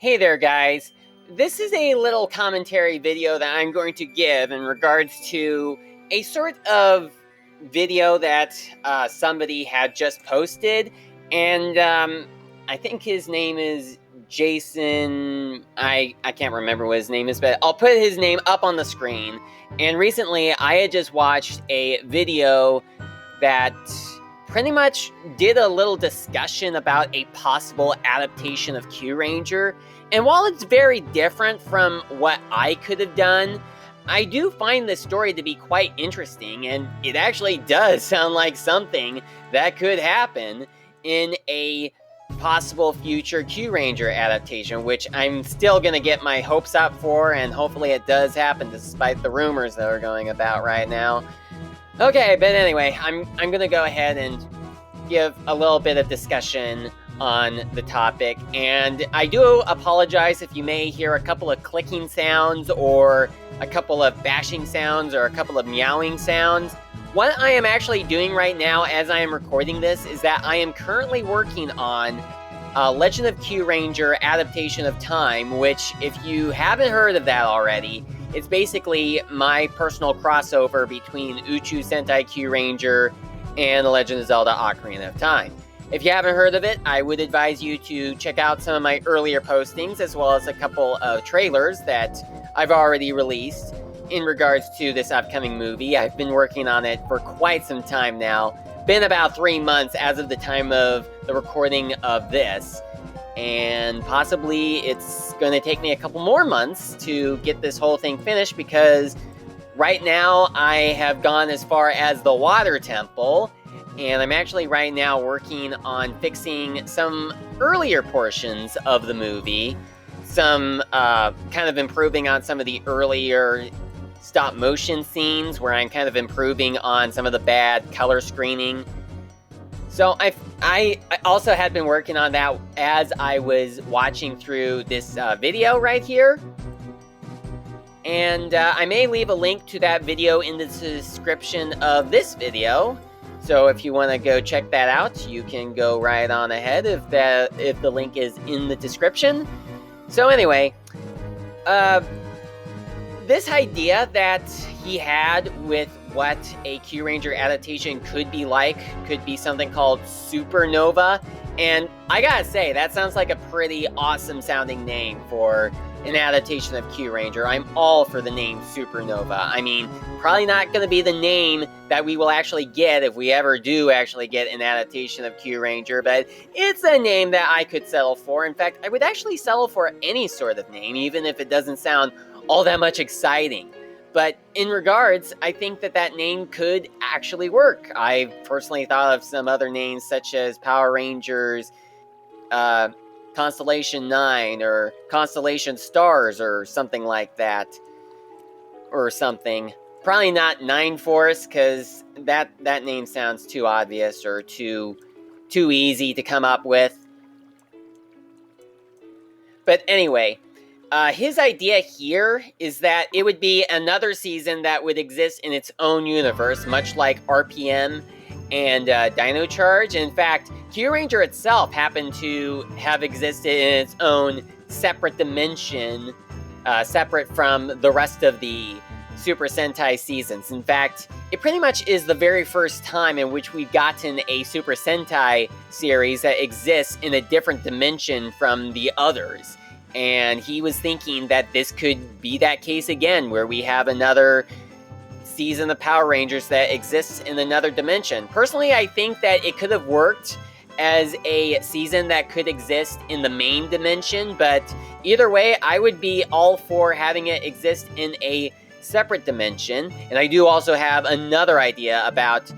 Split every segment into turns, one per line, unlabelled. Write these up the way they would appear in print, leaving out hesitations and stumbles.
Hey there, guys. This is a little commentary video that I'm going to give in regards to a sort of video that somebody had just posted, and I think his name is Jason. I can't remember what his name is, but I'll put his name up on the screen. And recently, I had just watched a video that pretty much did a little discussion about a possible adaptation of Kyuranger. And while it's very different from what I could have done, I do find the story to be quite interesting, and it actually does sound like something that could happen in a possible future Kyuranger adaptation, which I'm still going to get my hopes up for, and hopefully it does happen despite the rumors that are going about right now. Okay, but anyway, I'm going to go ahead and give a little bit of discussion on the topic, and I do apologize if you may hear a couple of clicking sounds or a couple of bashing sounds or a couple of meowing sounds. What I am actually doing right now as I am recording this is that I am currently working on Legend of Kyuranger Adaptation of Time, which, if you haven't heard of that already, it's basically my personal crossover between Uchu Sentai Kyuranger and The Legend of Zelda Ocarina of Time. If you haven't heard of it, I would advise you to check out some of my earlier postings, as well as a couple of trailers that I've already released in regards to this upcoming movie. I've been working on it for quite some time now. Been about 3 months as of the time of the recording of this. And possibly it's going to take me a couple more months to get this whole thing finished, because right now I have gone as far as the water temple, and I'm actually right now working on fixing some earlier portions of the movie, some kind of improving on some of the earlier stop motion scenes where I'm kind of improving on some of the bad color screening. So I also had been working on that as I was watching through this video right here. And I may leave a link to that video in the description of this video. So if you want to go check that out, you can go right on ahead if the link is in the description. So anyway, this idea that he had with what a Kyuranger adaptation could be like could be something called Supernova. And I gotta say, that sounds like a pretty awesome sounding name for an adaptation of Kyuranger. I'm all for the name Supernova. I mean, probably not going to be the name that we will actually get if we ever do actually get an adaptation of Kyuranger, but it's a name that I could settle for. In fact, I would actually settle for any sort of name, even if it doesn't sound all that much exciting. But in regards, I think that name could actually work. I personally thought of some other names such as Power Rangers, Constellation 9, or Constellation Stars, or something like that. Or something. Probably not Nine Force, because that name sounds too obvious or too easy to come up with. But anyway, his idea here is that it would be another season that would exist in its own universe, much like RPM and Dino Charge. In fact, Kyuranger itself happened to have existed in its own separate dimension, separate from the rest of the Super Sentai seasons. In fact, it pretty much is the very first time in which we've gotten a Super Sentai series that exists in a different dimension from the others. And he was thinking that this could be that case again, where we have another season of Power Rangers that exists in another dimension. Personally, I think that it could have worked as a season that could exist in the main dimension, but either way, I would be all for having it exist in a separate dimension. And I do also have another idea about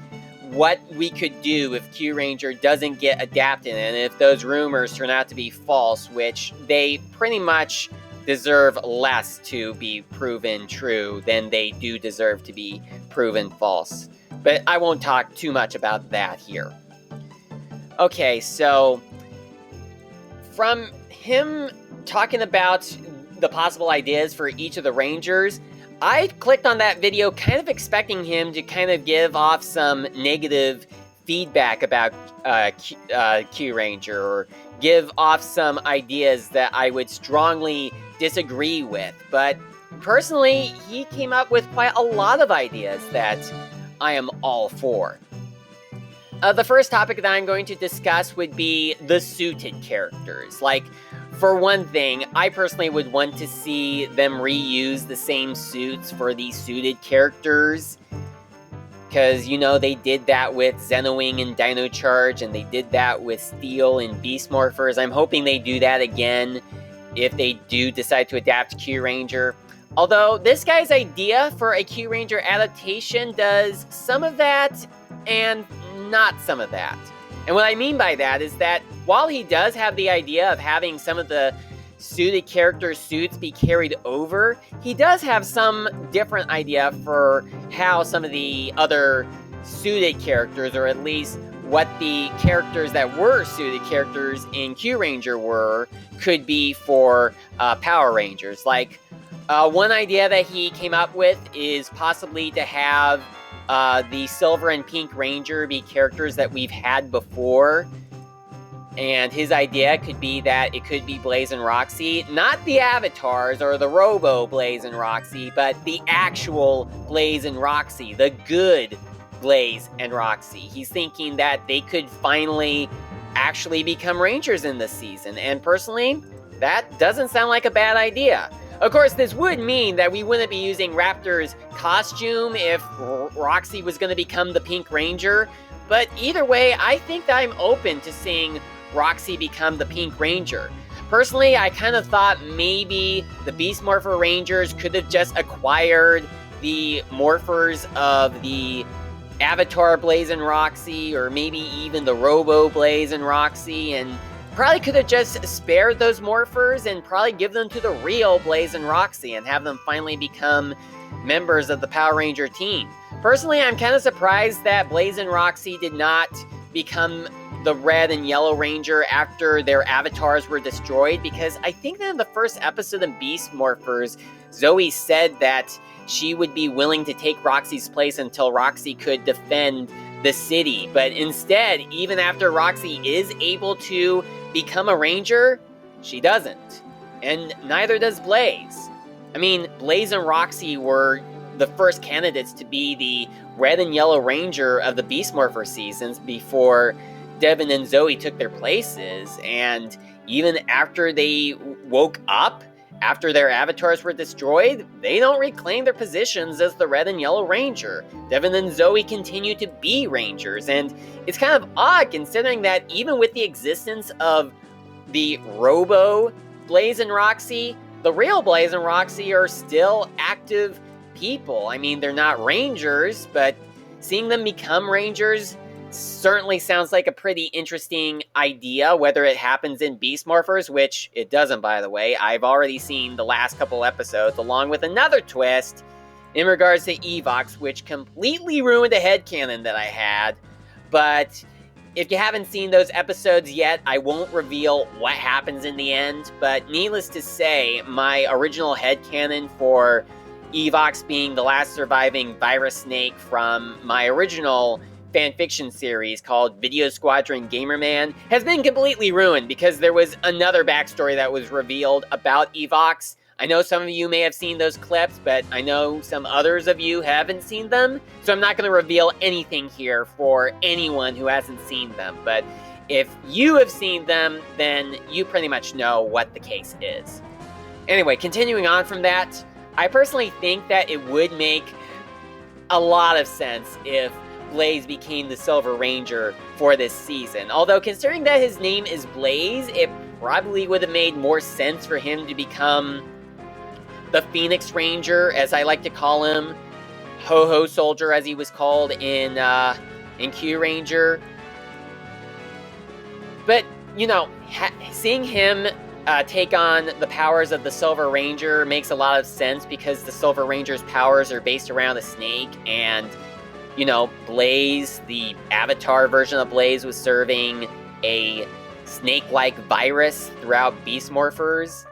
what we could do if Kyuranger doesn't get adapted, and if those rumors turn out to be false, which they pretty much deserve less to be proven true than they do deserve to be proven false. But I won't talk too much about that here. Okay, so from him talking about the possible ideas for each of the Rangers, I clicked on that video kind of expecting him to kind of give off some negative feedback about Kyuranger, or give off some ideas that I would strongly disagree with, but personally, he came up with quite a lot of ideas that I am all for. The first topic that I'm going to discuss would be the suited characters. Like, for one thing, I personally would want to see them reuse the same suits for these suited characters. Because, they did that with Xenowing and Dino Charge, and they did that with Steel and Beast Morphers. I'm hoping they do that again if they do decide to adapt Kyuranger. Although, this guy's idea for a Kyuranger adaptation does some of that and not some of that. And what I mean by that is that while he does have the idea of having some of the suited character suits be carried over, he does have some different idea for how some of the other suited characters, or at least what the characters that were suited characters in Kyuranger were, could be for Power Rangers. Like, one idea that he came up with is possibly to have the Silver and Pink Ranger be characters that we've had before. And his idea could be that it could be Blaze and Roxy, not the avatars or the Robo Blaze and Roxy, but the actual Blaze and Roxy, the good Blaze and Roxy. He's thinking that they could finally actually become Rangers in this season, and personally, that doesn't sound like a bad idea. Of course, this would mean that we wouldn't be using Raptor's costume if Roxy was going to become the Pink Ranger, but either way, I think that I'm open to seeing Roxy become the Pink Ranger. Personally, I kind of thought maybe the Beast Morpher Rangers could have just acquired the morphers of the Avatar Blaze and Roxy, or maybe even the Robo Blaze and Roxy, and probably could have just spared those morphers and probably give them to the real Blaze and Roxy and have them finally become members of the Power Ranger team. Personally, I'm kind of surprised that Blaze and Roxy did not become the Red and Yellow Ranger after their avatars were destroyed, because I think that in the first episode of Beast Morphers, Zoe said that she would be willing to take Roxy's place until Roxy could defend the city. But instead, even after Roxy is able to become a Ranger, she doesn't. And neither does Blaze. I mean, Blaze and Roxy were the first candidates to be the Red and Yellow Ranger of the Beast Morpher seasons before Devin and Zoe took their places, and even after they woke up, after their avatars were destroyed, they don't reclaim their positions as the Red and Yellow Ranger. Devin and Zoe continue to be Rangers, and it's kind of odd considering that even with the existence of the Robo Blaze and Roxy, the real Blaze and Roxy are still active people. I mean, they're not Rangers, but seeing them become Rangers certainly sounds like a pretty interesting idea, whether it happens in Beast Morphers, which it doesn't, by the way. I've already seen the last couple episodes, along with another twist in regards to Evox, which completely ruined a headcanon that I had. But if you haven't seen those episodes yet, I won't reveal what happens in the end. But needless to say, my original headcanon for Evox being the last surviving virus snake from my original fanfiction series called Video Squadron Gamerman has been completely ruined because there was another backstory that was revealed about Evox. I know some of you may have seen those clips, but I know some others of you haven't seen them, so I'm not going to reveal anything here for anyone who hasn't seen them. But if you have seen them, then you pretty much know what the case is. Anyway, continuing on from that, I personally think that it would make a lot of sense if Blaze became the Silver Ranger for this season. Although, considering that his name is Blaze, it probably would have made more sense for him to become the Phoenix Ranger, as I like to call him, Ho-Ho Soldier, as he was called in Kyuranger. But, seeing him take on the powers of the Silver Ranger makes a lot of sense because the Silver Ranger's powers are based around a snake, and Blaze, the Avatar version of Blaze, was serving a snake-like virus throughout Beast Morphers.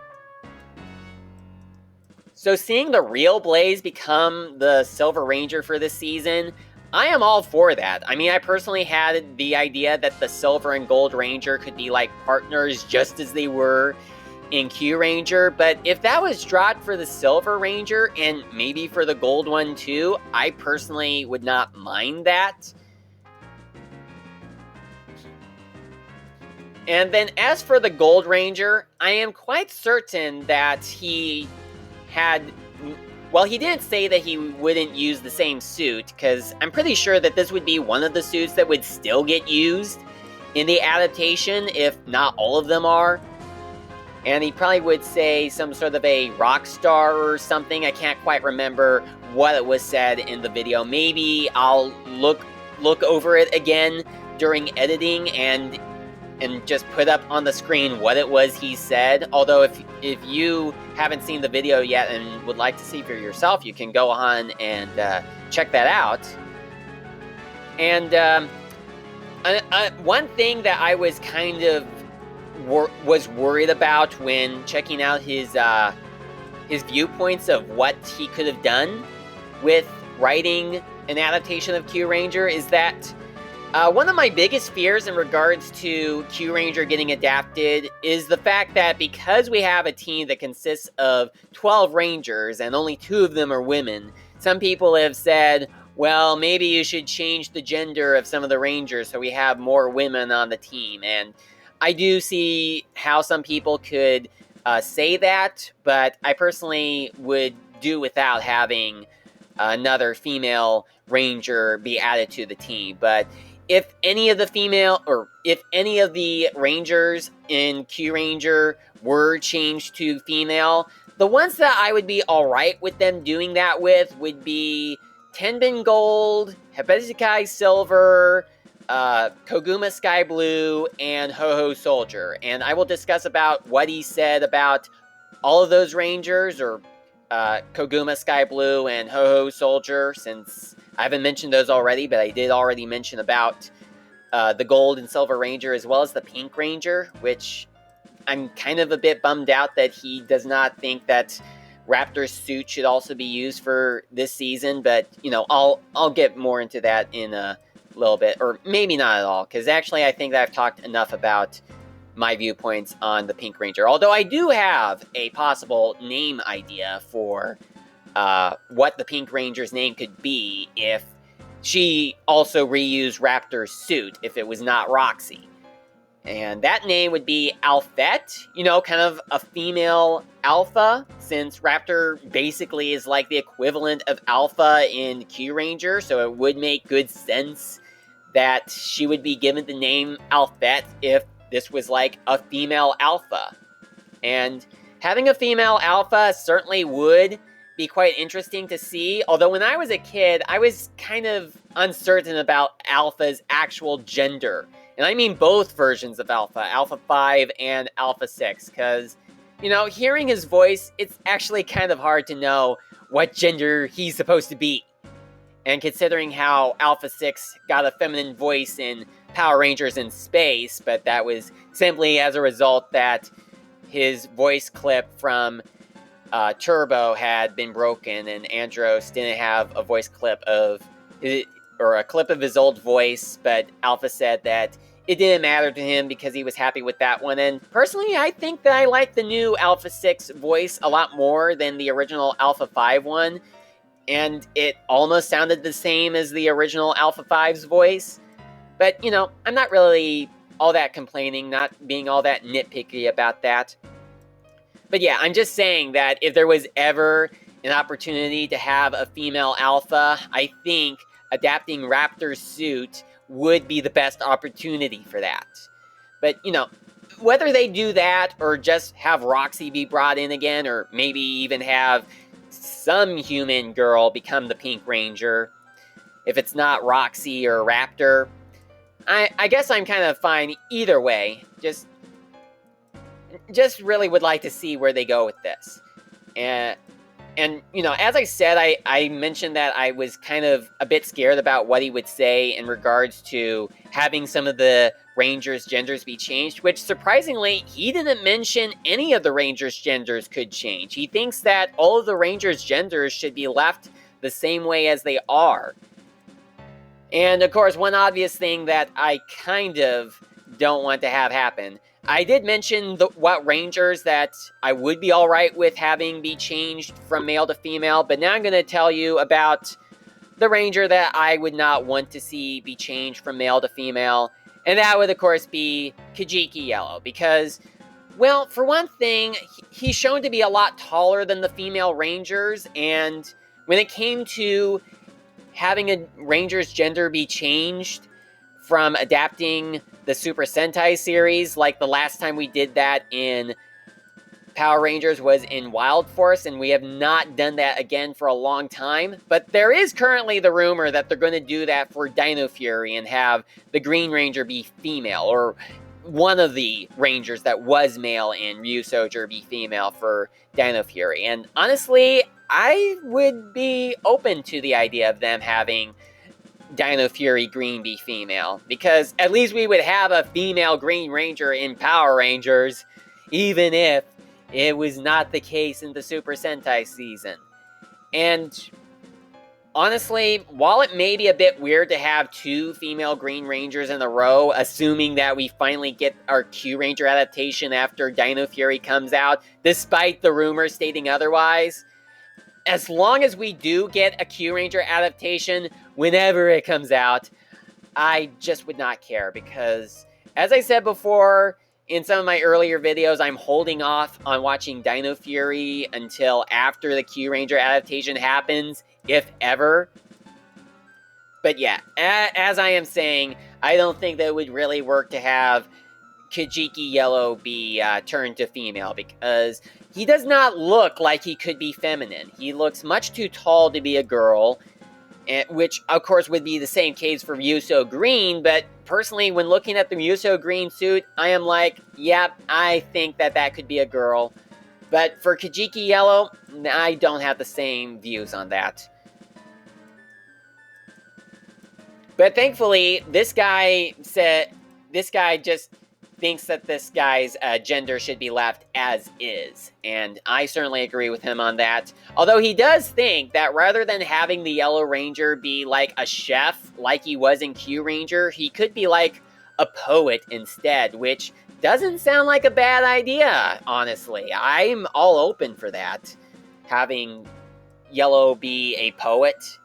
So seeing the real Blaze become the Silver Ranger for this season, I am all for that. I mean, I personally had the idea that the Silver and Gold Ranger could be like partners just as they were in Kyuranger, but if that was dropped for the Silver Ranger and maybe for the Gold one too, I personally would not mind that. And then as for the Gold Ranger, I am quite certain that he had... Well, he didn't say that he wouldn't use the same suit, because I'm pretty sure that this would be one of the suits that would still get used in the adaptation, if not all of them are. And he probably would say some sort of a rock star or something. I can't quite remember what it was said in the video. Maybe I'll look over it again during editing and just put up on the screen what it was he said. Although if you haven't seen the video yet and would like to see for yourself, you can go on and check that out. And one thing that I was kind of was worried about when checking out his viewpoints of what he could have done with writing an adaptation of Kyuranger is that one of my biggest fears in regards to Kyuranger getting adapted is the fact that because we have a team that consists of 12 Rangers and only 2 of them are women, some people have said, well, maybe you should change the gender of some of the Rangers so we have more women on the team. And I do see how some people could say that, but I personally would do without having another female Ranger be added to the team. But if any of the Rangers in Kyuranger were changed to female, the ones that I would be alright with them doing that with would be Tenbin Gold, Kajiki Silver, Koguma Sky Blue, and Ho-Ho Soldier. And I will discuss about what he said about all of those Rangers, or Koguma Sky Blue and Ho-Ho Soldier, since I haven't mentioned those already, but I did already mention about the Gold and Silver Ranger as well as the Pink Ranger, which I'm kind of a bit bummed out that he does not think that Raptor's suit should also be used for this season, but, you know, I'll get more into that in a little bit, or maybe not at all, because actually I think that I've talked enough about my viewpoints on the Pink Ranger, although I do have a possible name idea for what the Pink Ranger's name could be if she also reused Raptor's suit, if it was not Roxy. And that name would be Alphette, you know, kind of a female alpha, since Raptor basically is like the equivalent of alpha in Kyuranger, so it would make good sense that she would be given the name Alphette if this was like a female alpha. And having a female alpha certainly would be quite interesting to see, although when I was a kid, I was kind of uncertain about Alpha's actual gender. And I mean both versions of Alpha, Alpha 5 and Alpha 6, because, you know, hearing his voice, it's actually kind of hard to know what gender he's supposed to be. And considering how Alpha 6 got a feminine voice in Power Rangers in Space, but that was simply as a result that his voice clip from Turbo had been broken, and Andros didn't have a voice clip of, or a clip of his old voice, but Alpha said that it didn't matter to him because he was happy with that one. And personally, I think that I like the new Alpha 6 voice a lot more than the original Alpha 5 one, and it almost sounded the same as the original Alpha 5's voice. But, you know, I'm not really all that complaining, not being all that nitpicky about that. But yeah, I'm just saying that if there was ever an opportunity to have a female alpha, I think adapting Raptor's suit would be the best opportunity for that. But, you know, whether they do that or just have Roxy be brought in again, or maybe even have some human girl become the Pink Ranger, if it's not Roxy or Raptor, I guess I'm kind of fine either way. Just really would like to see where they go with this. And you know, as I said, I mentioned that I was kind of a bit scared about what he would say in regards to having some of the Rangers' genders be changed, which surprisingly, he didn't mention any of the Rangers' genders could change. He thinks that all of the Rangers' genders should be left the same way as they are. And of course, one obvious thing that I kind of don't want to have happen. I did mention what Rangers that I would be alright with having be changed from male to female, but now I'm going to tell you about the Ranger that I would not want to see be changed from male to female, and that would of course be Kajiki Yellow, because, well, for one thing, he's shown to be a lot taller than the female Rangers, and when it came to having a Ranger's gender be changed from adapting the Super Sentai series, like the last time we did that in Power Rangers was in Wild Force, and we have not done that again for a long time. But there is currently the rumor that they're going to do that for Dino Fury and have the Green Ranger be female, or one of the Rangers that was male in Ryu Soldier be female for Dino Fury. And honestly, I would be open to the idea of them having Dino Fury Green be female, because at least we would have a female Green Ranger in Power Rangers, even if it was not the case in the Super Sentai season. And honestly, while it may be a bit weird to have two female Green Rangers in a row, assuming that we finally get our Kyuranger adaptation after Dino Fury comes out, despite the rumors stating otherwise, as long as we do get a Kyuranger adaptation whenever it comes out, I just would not care, because, as I said before in some of my earlier videos, I'm holding off on watching Dino Fury until after the Kyuranger adaptation happens, if ever. But yeah, as I am saying, I don't think that it would really work to have Kajiki Yellow be turned to female, because he does not look like he could be feminine. He looks much too tall to be a girl, which of course would be the same case for Ryuso Green, but personally, when looking at the Ryuso Green suit, I am like, yep, I think that could be a girl. But for Kajiki Yellow, I don't have the same views on that. But thankfully, this guy just thinks that this guy's gender should be left as is, and I certainly agree with him on that. Although he does think that rather than having the Yellow Ranger be like a chef like he was in Kyuranger, he could be like a poet instead, which doesn't sound like a bad idea, honestly. I'm all open for that, having Yellow be a poet.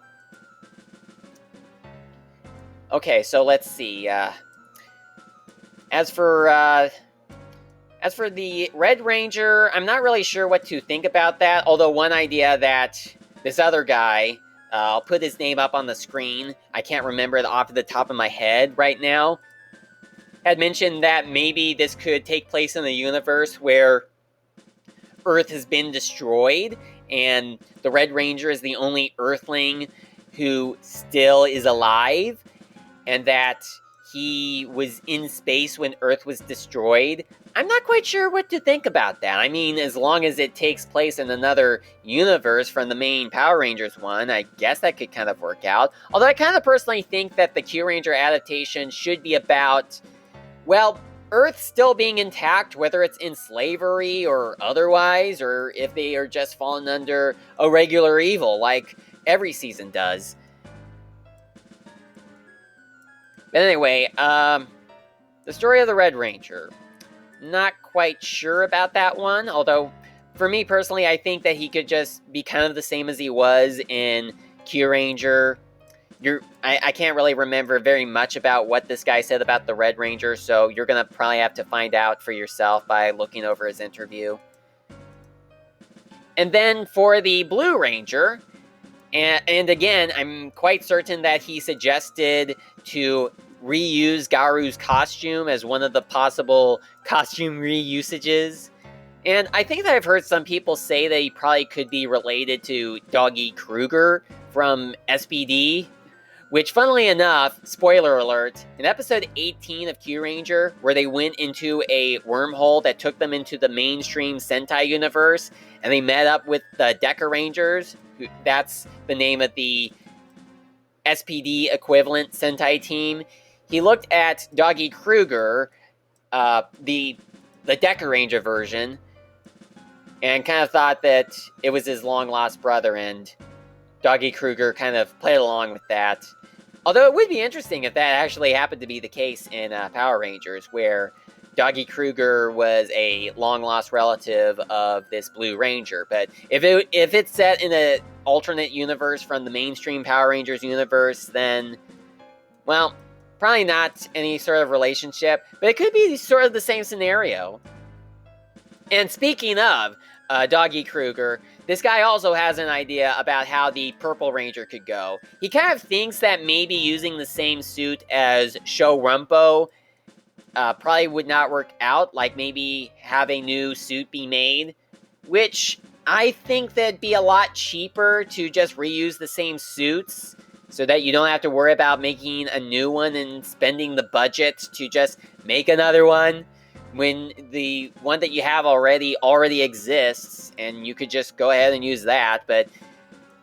Okay, so let's see. As for the Red Ranger, I'm not really sure what to think about that, although one idea that this other guy, I'll put his name up on the screen, I can't remember it off the top of my head right now, had mentioned that maybe this could take place in a universe where Earth has been destroyed, and the Red Ranger is the only Earthling who still is alive, and that he was in space when Earth was destroyed. I'm not quite sure what to think about that. I mean, as long as it takes place in another universe from the main Power Rangers one, I guess that could kind of work out. Although I kind of personally think that the Kyuranger adaptation should be about, well, Earth still being intact, whether it's in slavery or otherwise, or if they are just fallen under a regular evil, like every season does. But anyway, the story of the Red Ranger. Not quite sure about that one, although for me personally, I think that he could just be kind of the same as he was in Kyuranger. I can't really remember very much about what this guy said about the Red Ranger, so you're going to probably have to find out for yourself by looking over his interview. And then for the Blue Ranger, and again, I'm quite certain that he suggested to reuse Garu's costume as one of the possible costume reusages. And I think that I've heard some people say that he probably could be related to Doggy Kruger from SPD, which, funnily enough, spoiler alert, in episode 18 of Kyuranger, where they went into a wormhole that took them into the mainstream Sentai universe, and they met up with the Deca Rangers, that's the name of the SPD equivalent Sentai team, he looked at Doggy Kruger, the Deca Ranger version, and kind of thought that it was his long-lost brother, and Doggy Kruger kind of played along with that. Although it would be interesting if that actually happened to be the case in Power Rangers, where Doggy Kruger was a long-lost relative of this Blue Ranger. But if it's set in an alternate universe from the mainstream Power Rangers universe, then, well, probably not any sort of relationship. But it could be sort of the same scenario. And speaking of Doggy Kruger, this guy also has an idea about how the Purple Ranger could go. He kind of thinks that maybe using the same suit as Sho Rumpo probably would not work out, like maybe have a new suit be made, which I think that'd be a lot cheaper to just reuse the same suits so that you don't have to worry about making a new one and spending the budget to just make another one, when the one that you have already exists, and you could just go ahead and use that. But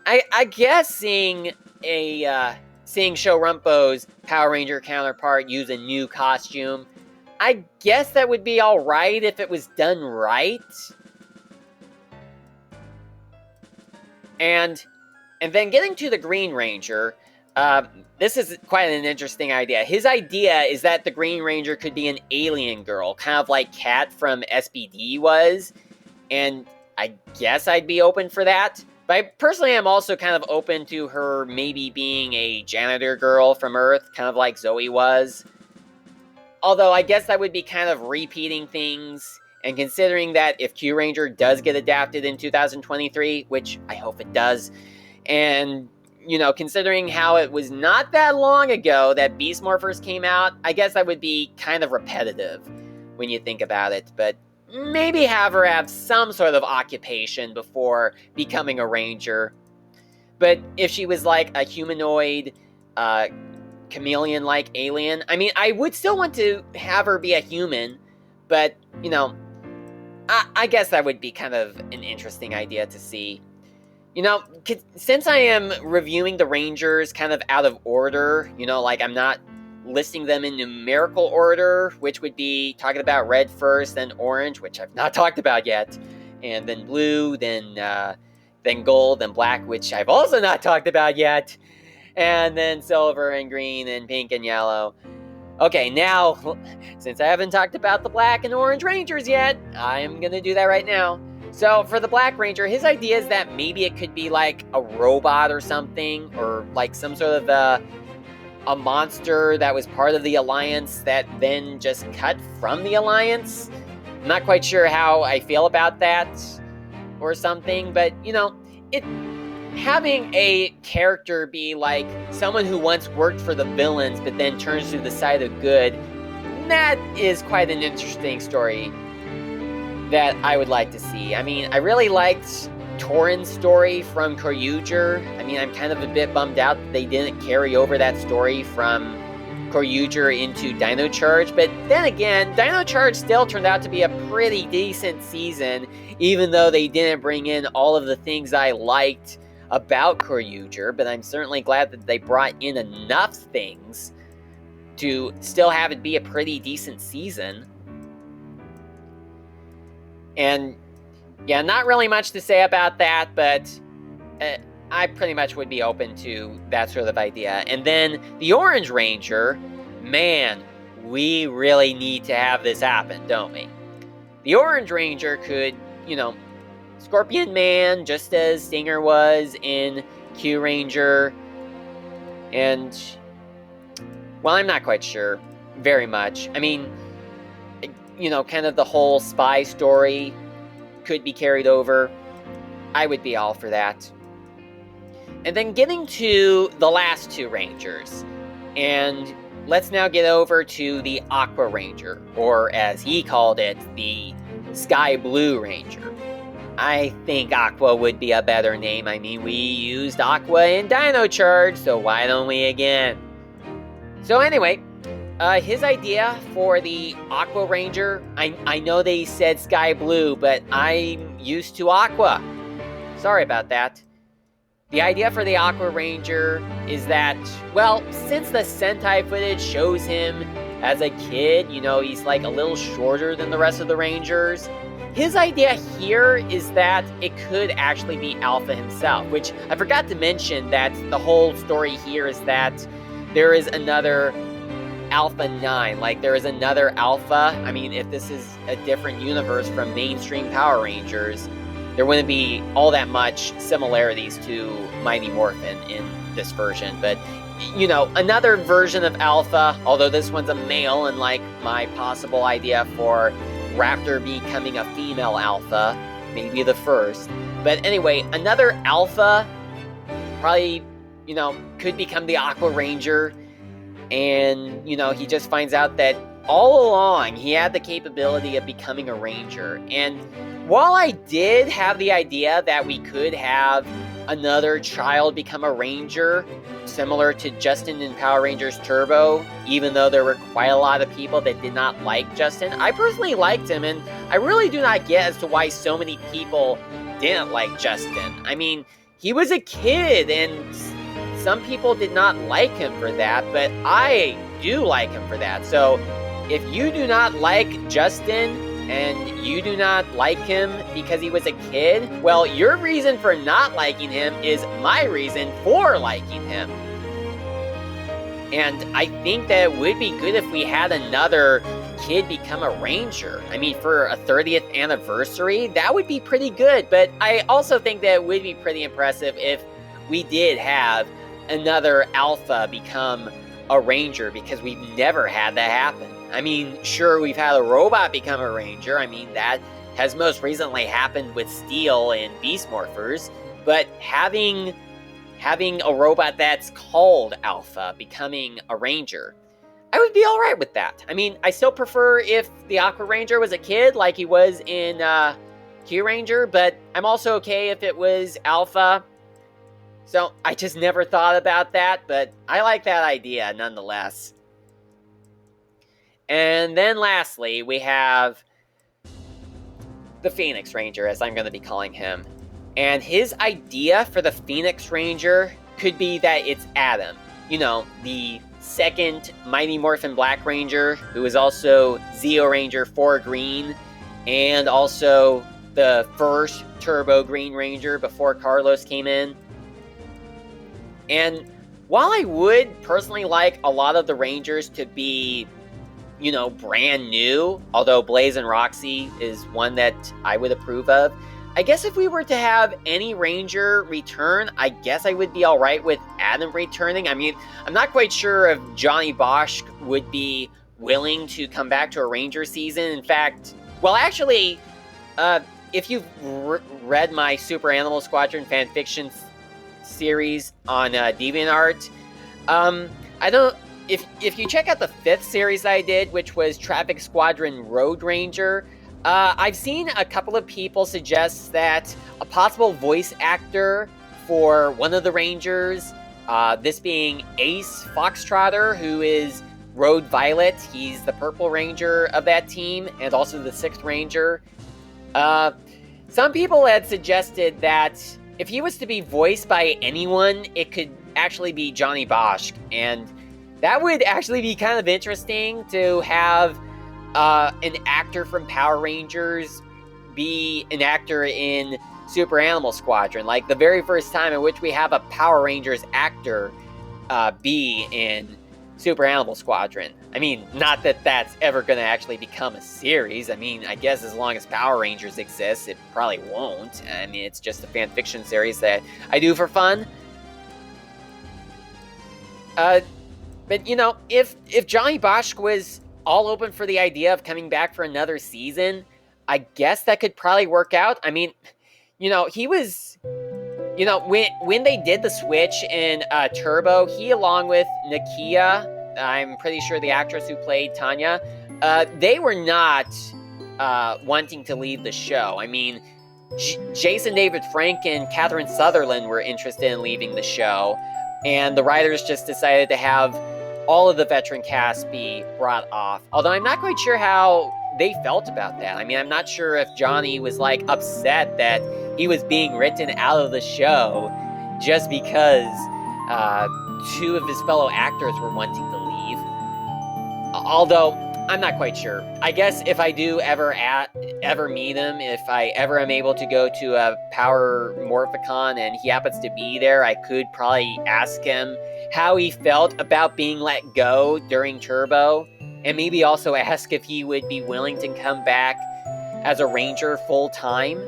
I guess seeing Sho Rumpo's Power Ranger counterpart use a new costume, I guess that would be alright if it was done right. And then getting to the Green Ranger, this is quite an interesting idea. His idea is that the Green Ranger could be an alien girl, kind of like Kat from SPD was, and I guess I'd be open for that. But I personally am also kind of open to her maybe being a janitor girl from Earth, kind of like Zoe was. Although I guess that would be kind of repeating things, and considering that if Kyuranger does get adapted in 2023, which I hope it does, and considering how it was not that long ago that Beast Morphers came out, I guess that would be kind of repetitive when you think about it. But maybe have her have some sort of occupation before becoming a Ranger. But if she was like a humanoid, chameleon-like alien, I mean, I would still want to have her be a human, but, I guess that would be kind of an interesting idea to see. Since I am reviewing the Rangers kind of out of order, like I'm not listing them in numerical order, which would be talking about red first, then orange, which I've not talked about yet, and then blue, then gold, then black, which I've also not talked about yet, and then silver and green and pink and yellow. Okay, now, since I haven't talked about the black and orange Rangers yet, I am going to do that right now. So, for the Black Ranger, his idea is that maybe it could be like a robot or something, or like some sort of a monster that was part of the Alliance that then just cut from the Alliance. I'm not quite sure how I feel about that or something, but, having a character be like someone who once worked for the villains but then turns to the side of good, that is quite an interesting story that I would like to see. I mean, I really liked Torin's story from Kyuranger. I mean, I'm kind of a bit bummed out that they didn't carry over that story from Kyuranger into Dino Charge, but then again, Dino Charge still turned out to be a pretty decent season, even though they didn't bring in all of the things I liked about Kyuranger, but I'm certainly glad that they brought in enough things to still have it be a pretty decent season. And yeah, not really much to say about that, but I pretty much would be open to that sort of idea. And then the Orange Ranger, man, we really need to have this happen, don't we? The Orange Ranger could, Scorpion Man, just as Stinger was in Kyuranger. And, well, I'm not quite sure very much. I mean, kind of the whole spy story could be carried over. I would be all for that. And then getting to the last two Rangers. And let's now get over to the Aqua Ranger, or as he called it, the Sky Blue Ranger. I think Aqua would be a better name. I mean, we used Aqua in Dino Charge, so why don't we again? So anyway, his idea for the Aqua Ranger, I know they said Sky Blue, but I'm used to Aqua. Sorry about that. The idea for the Aqua Ranger is that, well, since the Sentai footage shows him as a kid, he's like a little shorter than the rest of the Rangers. His idea here is that it could actually be Alpha himself, which I forgot to mention that the whole story here is that there is another Alpha 9. Like, there is another Alpha. I mean, if this is a different universe from mainstream Power Rangers, there wouldn't be all that much similarities to Mighty Morphin in this version. But, you know, another version of Alpha, although this one's a male, and like my possible idea for Raptor becoming a female Alpha, maybe the first. But anyway, another Alpha probably, you know, could become the Aqua Ranger. And, you know, he just finds out that all along he had the capability of becoming a Ranger. And while I did have the idea that we could have another child become a Ranger, similar to Justin in Power Rangers Turbo, even though there were quite a lot of people that did not like Justin, I personally liked him, and I really do not get as to why so many people didn't like Justin. I mean, he was a kid, and some people did not like him for that, but I do like him for that. So if you do not like Justin and you do not like him because he was a kid, well, your reason for not liking him is my reason for liking him. And I think that it would be good if we had another kid become a Ranger. I mean, for a 30th anniversary, that would be pretty good. But I also think that it would be pretty impressive if we did have another Alpha become a Ranger, because we've never had that happen. I mean, sure, we've had a robot become a Ranger. I mean, that has most recently happened with Steel and Beast Morphers, but having a robot that's called Alpha becoming a Ranger, I would be all right with that. I mean, I still prefer if the Aqua Ranger was a kid like he was in Kyuranger, but I'm also okay if it was Alpha. So I just never thought about that, but I like that idea nonetheless. And then lastly, we have the Phoenix Ranger, as I'm going to be calling him. And his idea for the Phoenix Ranger could be that it's Adam. You know, the second Mighty Morphin Black Ranger, who is also Zeo Ranger 4 Green, and also the first Turbo Green Ranger before Carlos came in. And while I would personally like a lot of the Rangers to be, you know, brand new, although Blaze and Roxy is one that I would approve of, I guess if we were to have any Ranger return, I guess I would be all right with Adam returning. I mean, I'm not quite sure if Johnny Bosch would be willing to come back to a Ranger season. In fact, well, actually, if you've read my Super Animal Squadron fanfiction series on DeviantArt, I don't. If you check out the 5th series I did, which was Traffic Squadron Road Ranger, I've seen a couple of people suggest that a possible voice actor for one of the Rangers, this being Ace Foxtrotter, who is Road Violet. He's the Purple Ranger of that team, and also the 6th Ranger. Some people had suggested that if he was to be voiced by anyone, it could actually be Johnny Bosch, and that would actually be kind of interesting to have an actor from Power Rangers be an actor in Super Animal Squadron. Like the very first time in which we have a Power Rangers actor be in Super Animal Squadron. I mean, not that that's ever going to actually become a series. I mean, I guess as long as Power Rangers exists, it probably won't. I mean, it's just a fan fiction series that I do for fun. But, you know, if Johnny Bosch was all open for the idea of coming back for another season, I guess that could probably work out. I mean, you know, he was, you know, when they did the switch in Turbo, he, along with Nakia, I'm pretty sure the actress who played Tanya, they were not wanting to leave the show. I mean, Jason David Frank and Catherine Sutherland were interested in leaving the show, and the writers just decided to have all of the veteran cast be brought off. Although I'm not quite sure how they felt about that. I mean, I'm not sure if Johnny was like upset that he was being written out of the show just because 2 of his fellow actors were wanting to leave. Although I'm not quite sure. I guess if I do ever meet him, if I ever am able to go to a Power Morphicon and he happens to be there, I could probably ask him, how he felt about being let go during Turbo, and maybe also ask if he would be willing to come back as a Ranger full time.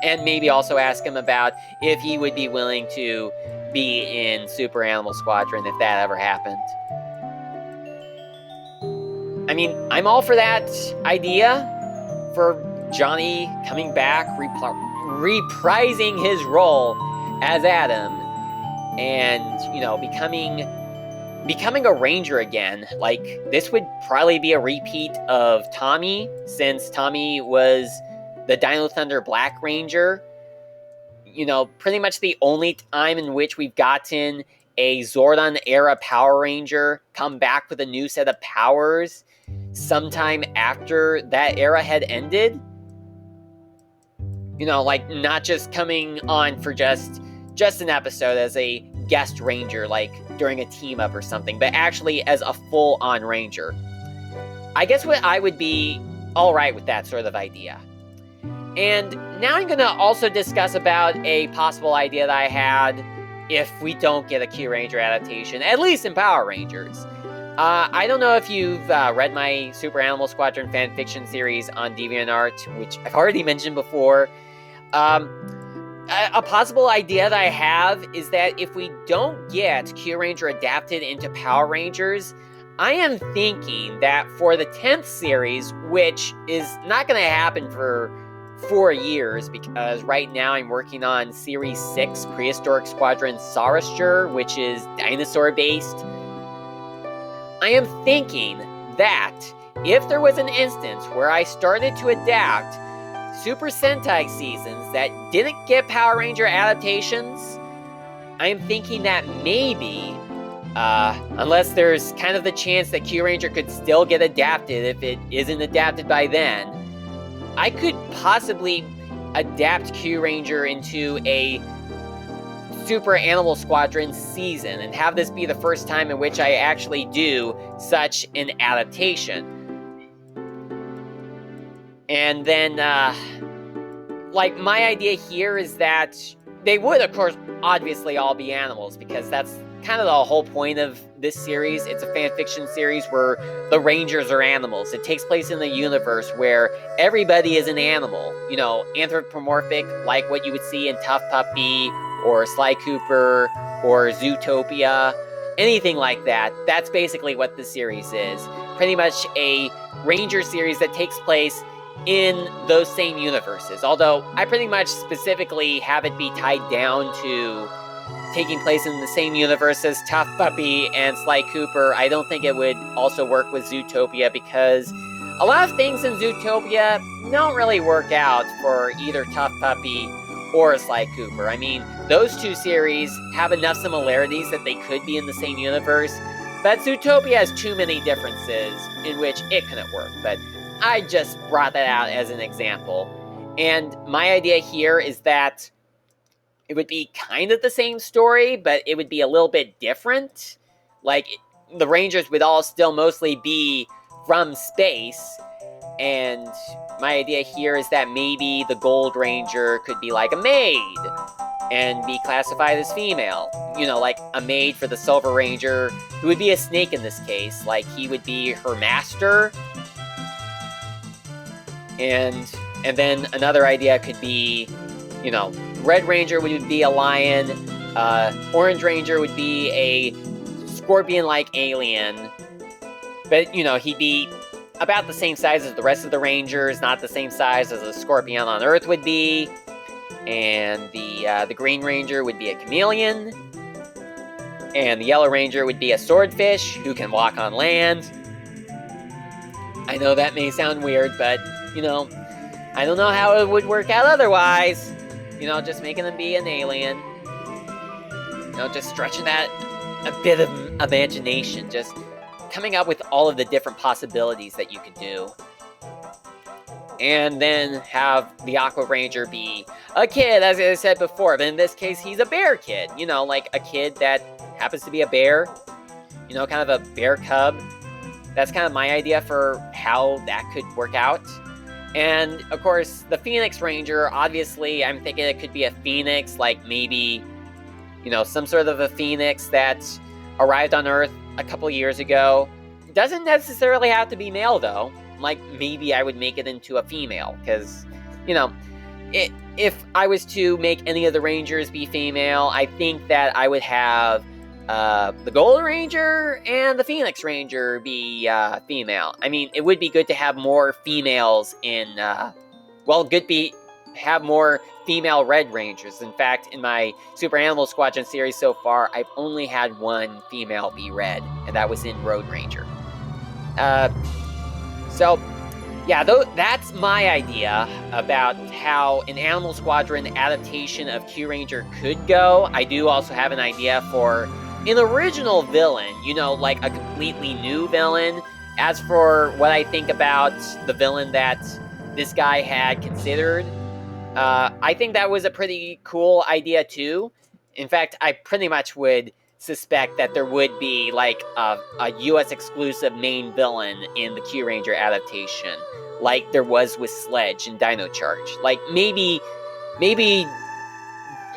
And maybe also ask him about if he would be willing to be in Super Animal Squadron if that ever happened. I mean, I'm all for that idea, for Johnny coming back, reprising his role as Adam, and, you know, becoming a Ranger again. Like, this would probably be a repeat of Tommy, since Tommy was the Dino Thunder Black Ranger. You know, pretty much the only time in which we've gotten a Zordon-era Power Ranger come back with a new set of powers sometime after that era had ended. You know, like, not just coming on for just an episode as a guest Ranger, like during a team-up or something, but actually as a full-on Ranger. I guess I would be alright with that sort of idea. And now I'm going to also discuss about a possible idea that I had if we don't get a Kyuranger adaptation, at least in Power Rangers. I don't know if you've read my Super Animal Squadron fanfiction series on DeviantArt, which I've already mentioned before. A possible idea that I have is that if we don't get Kyuranger adapted into Power Rangers, I am thinking that for the 10th series, which is not going to happen for 4 years, because right now I'm working on Series 6, Prehistoric Squadron Saurusture, which is dinosaur-based. I am thinking that if there was an instance where I started to adapt Super Sentai seasons that didn't get Power Ranger adaptations, I am thinking that maybe, unless there's kind of the chance that Kyuranger could still get adapted if it isn't adapted by then, I could possibly adapt Kyuranger into a Super Animal Squadron season and have this be the first time in which I actually do such an adaptation. And then, like, my idea here is that they would, of course, obviously all be animals, because that's kind of the whole point of this series. It's a fanfiction series where the Rangers are animals. It takes place in a universe where everybody is an animal. You know, anthropomorphic, like what you would see in Tough Puppy, or Sly Cooper, or Zootopia, anything like that. That's basically what this series is. Pretty much a Ranger series that takes place in those same universes. Although, I pretty much specifically have it be tied down to taking place in the same universe as Tough Puppy and Sly Cooper. I don't think it would also work with Zootopia, because a lot of things in Zootopia don't really work out for either Tough Puppy or Sly Cooper. I mean, those two series have enough similarities that they could be in the same universe, but Zootopia has too many differences in which it couldn't work. But I just brought that out as an example. And my idea here is that it would be kind of the same story, but it would be a little bit different. Like, the Rangers would all still mostly be from space, and my idea here is that maybe the Gold Ranger could be like a maid and be classified as female. You know, like a maid for the Silver Ranger, who would be a snake in this case. Like, he would be her master. And then another idea could be, you know, Red Ranger would be a lion, Orange Ranger would be a scorpion-like alien, but, you know, he'd be about the same size as the rest of the Rangers, not the same size as a scorpion on Earth would be, and the Green Ranger would be a chameleon, and the Yellow Ranger would be a swordfish who can walk on land. I know that may sound weird, but, you know, I don't know how it would work out otherwise. You know, just making them be an alien. You know, just stretching that a bit of imagination. Just coming up with all of the different possibilities that you could do. And then have the Aqua Ranger be a kid, as I said before. But in this case, he's a bear kid. You know, like a kid that happens to be a bear. You know, kind of a bear cub. That's kind of my idea for how that could work out. And, of course, the Phoenix Ranger, obviously, I'm thinking it could be a phoenix, like maybe some sort of a phoenix that arrived on Earth a couple years ago. Doesn't necessarily have to be male, though. Like, maybe I would make it into a female, because, if I was to make any of the Rangers be female, I think that I would have the Gold Ranger and the Phoenix Ranger be female. I mean, it would be good to have more females in, have more female Red Rangers. In fact, in my Super Animal Squadron series so far, I've only had one female be red, and that was in Road Ranger. So, yeah, that's my idea about how an Animal Squadron adaptation of Kyuranger could go. I do also have an idea for an original villain, like a completely new villain. As for what I think about the villain that this guy had considered, I think that was a pretty cool idea too. In fact, I pretty much would suspect that there would be like a US exclusive main villain in the Kyuranger adaptation, like there was with Sledge and Dino Charge. Like maybe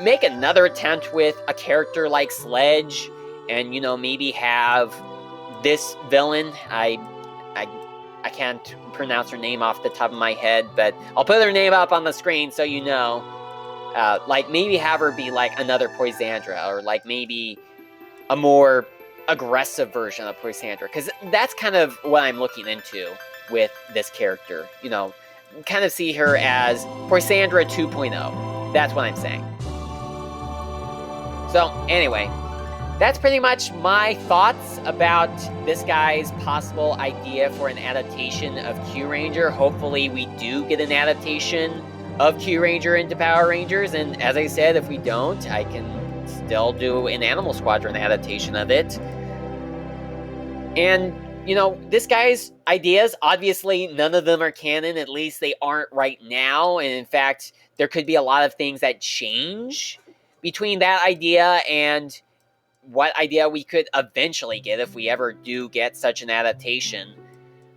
make another attempt with a character like Sledge, and maybe have this villain. I can't pronounce her name off the top of my head, but I'll put her name up on the screen so you know. Like maybe have her be like another Poisandra, or like maybe a more aggressive version of Poisandra, because that's kind of what I'm looking into with this character. Kind of see her as Poisandra 2.0. That's what I'm saying. So anyway, that's pretty much my thoughts about this guy's possible idea for an adaptation of Kyuranger. Hopefully we do get an adaptation of Kyuranger into Power Rangers, and as I said, if we don't, I can still do an Animal Squadron adaptation of it. And, this guy's ideas, obviously none of them are canon, at least they aren't right now, and in fact, there could be a lot of things that change between that idea and what idea we could eventually get if we ever do get such an adaptation.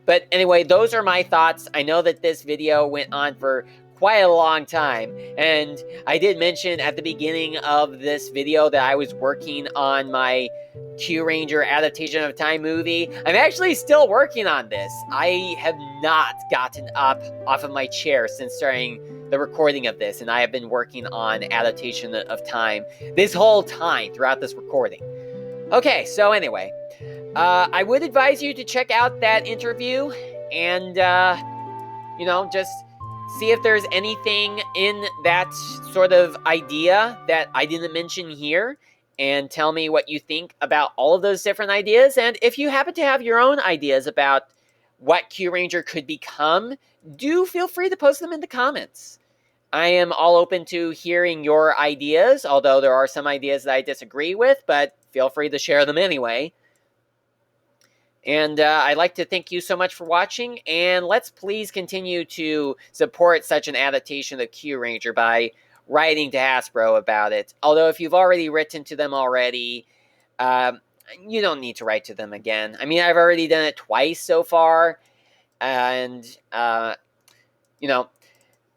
But anyway, those are my thoughts. I know that this video went on for quite a long time, and I did mention at the beginning of this video that I was working on my Kyuranger Adaptation of Time movie. I'm actually still working on this. I have not gotten up off of my chair since starting the recording of this, and I have been working on Adaptation of Time this whole time throughout this recording. Okay, so anyway, I would advise you to check out that interview and, just see if there's anything in that sort of idea that I didn't mention here, and tell me what you think about all of those different ideas. And if you happen to have your own ideas about what Kyuranger could become, do feel free to post them in the comments. I am all open to hearing your ideas, although there are some ideas that I disagree with, but feel free to share them anyway. And I'd like to thank you so much for watching, and let's please continue to support such an adaptation of Kyuranger by writing to Hasbro about it. Although if you've already written to them already, you don't need to write to them again. I mean, I've already done it twice so far, and,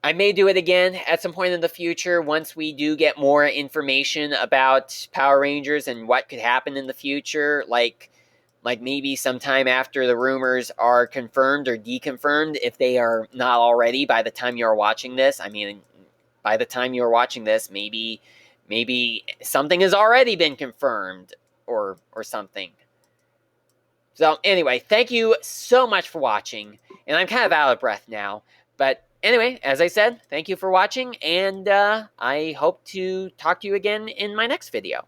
I may do it again at some point in the future once we do get more information about Power Rangers and what could happen in the future, like maybe sometime after the rumors are confirmed or deconfirmed, if they are not already by the time you're watching this. I mean, by the time you're watching this, maybe something has already been confirmed or something. So anyway, thank you so much for watching, and I'm kind of out of breath now, but anyway, as I said, thank you for watching, and I hope to talk to you again in my next video.